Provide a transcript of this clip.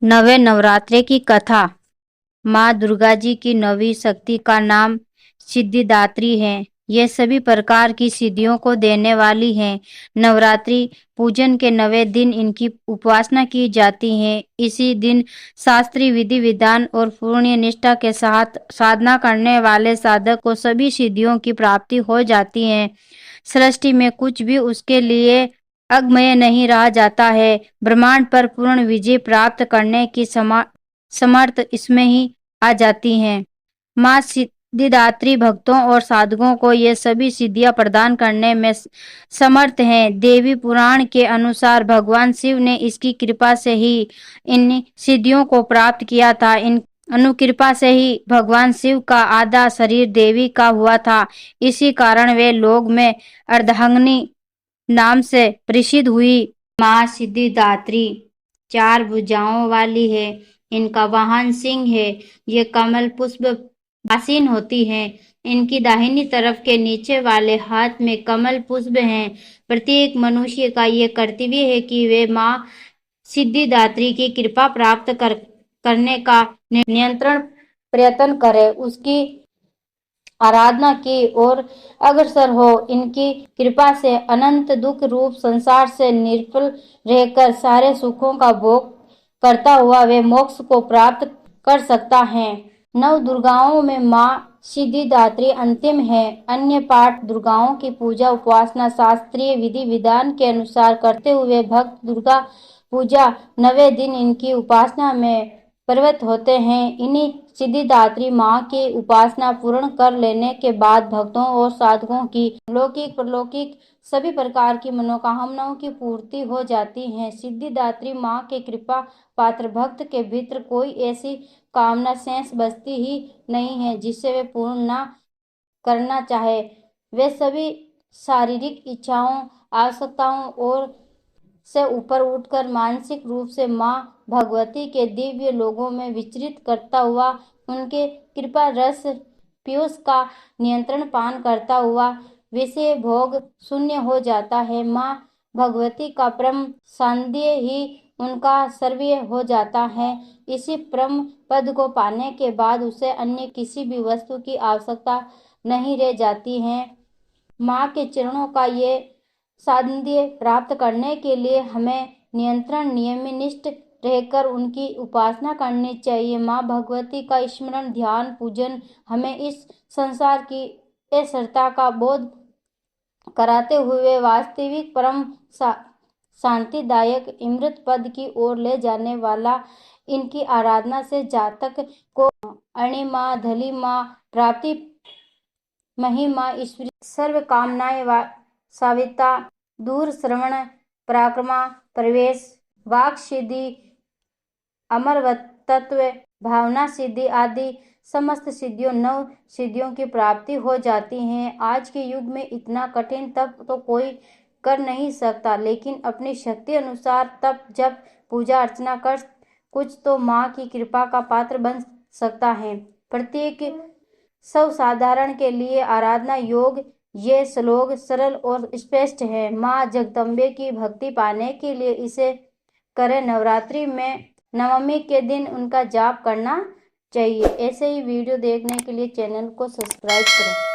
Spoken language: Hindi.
नवे नवरात्रे की कथा। माँ दुर्गा जी की नवी शक्ति का नाम सिद्धिदात्री है। ये सभी प्रकार की सिद्धियों को देने वाली है। नवरात्रि पूजन के 9वें दिन इनकी उपासना की जाती है। इसी दिन शास्त्रीय विधि विधान और पूर्ण निष्ठा के साथ साधना करने वाले साधक को सभी सिद्धियों की प्राप्ति हो जाती है। सृष्टि में कुछ भी उसके लिए अगम्य नहीं रह जाता है। ब्रह्मांड पर पूर्ण विजय प्राप्त करने की समर्थ इसमें ही आ जाती हैं। माँ सिद्धिदात्री भक्तों और साधकों को ये सभी सिद्धियां प्रदान करने में समर्थ हैं। देवी पुराण के अनुसार भगवान शिव ने इसकी कृपा से ही इन सिद्धियों को प्राप्त किया था। इन अनुकृपा से ही भगवान शिव का आधा शरीर देवी का हुआ था। इसी कारण वे लोग में अर्धांगिनी नाम से प्रसिद्ध हुई। माँ सिद्धिदात्री 4 भुजाओं वाली है। इनका वाहन सिंह है। ये कमल पुष्प आसीन होती हैं। इनकी दाहिनी तरफ के नीचे वाले हाथ में कमल पुष्प हैं। प्रत्येक मनुष्य का ये कर्तव्य है कि वे माँ सिद्धिदात्री की कृपा प्राप्त करने का निरंतर प्रयत्न करे, उसकी आराधना की और अग्रसर हो। इनकी कृपा से अनंत दुख रूप संसार से निर्भल रहकर सारे सुखों का भोग करता हुआ वे मोक्ष को प्राप्त कर सकता है। 9 दुर्गाओं में माँ सिद्धिदात्री अंतिम है। अन्य 8 दुर्गाओं की पूजा उपासना शास्त्रीय विधि विधान के अनुसार करते हुए भक्त दुर्गा पूजा 9वें दिन इनकी उपासना में प्रवृत्त होते हैं। इन्हीं सिद्धिदात्री माँ की उपासना पूर्ण कर लेने के बाद भक्तों और साधकों की लौकिक परलौकिक सभी प्रकार की मनोकामनाओं की पूर्ति हो जाती है। सिद्धिदात्री माँ के कृपा पात्र भक्त के भीतर कोई ऐसी कामना शेष बचती ही नहीं है जिसे वे पूर्ण न करना चाहे। वे सभी शारीरिक इच्छाओं आवश्यकताओं और से ऊपर उठकर मानसिक रूप से माँ भगवती के दिव्य लोगों में विचरित करता हुआ उनके कृपा रस पीयूष का नियंत्रण पान करता हुआ विषय भोग शून्य हो जाता है। माँ भगवती का परम सानिध्य ही उनका सर्वस्व हो जाता है। इसी परम पद को पाने के बाद उसे अन्य किसी भी वस्तु की आवश्यकता नहीं रह जाती है। माँ के चरणों का ये सानिध्य प्राप्त करने के लिए हमें नियंत्रण नियमनिष्ठ रहकर उनकी उपासना करनी चाहिए। माँ भगवती का स्मरण ध्यान पूजन हमें इस संसार की असरता का बोध कराते हुए वास्तविक परम शांतिदायक अमृत पद की ओर ले जाने वाला। इनकी आराधना से जातक को अणिमा धलिमा प्राप्ति महिमा ईश्वरी सर्व कामनाएं साविता दूर श्रवण पराक्रमा प्रवेश वाक सिद्धि अमरवत्व भावना सिद्धि आदि समस्त सिद्धियों 9 सिद्धियों की प्राप्ति हो जाती है। आज के युग में इतना कठिन तप तो कोई कर नहीं सकता, लेकिन अपनी शक्ति अनुसार तप जप पूजा अर्चना कर कुछ तो माँ की कृपा का पात्र बन सकता है। प्रत्येक साधारण के लिए आराधना योग ये श्लोक सरल और स्पष्ट है। माँ जगदम्बे की भक्ति पाने के लिए इसे करें। नवरात्रि में नवमी के दिन उनका जाप करना चाहिए। ऐसे ही वीडियो देखने के लिए चैनल को सब्सक्राइब करें।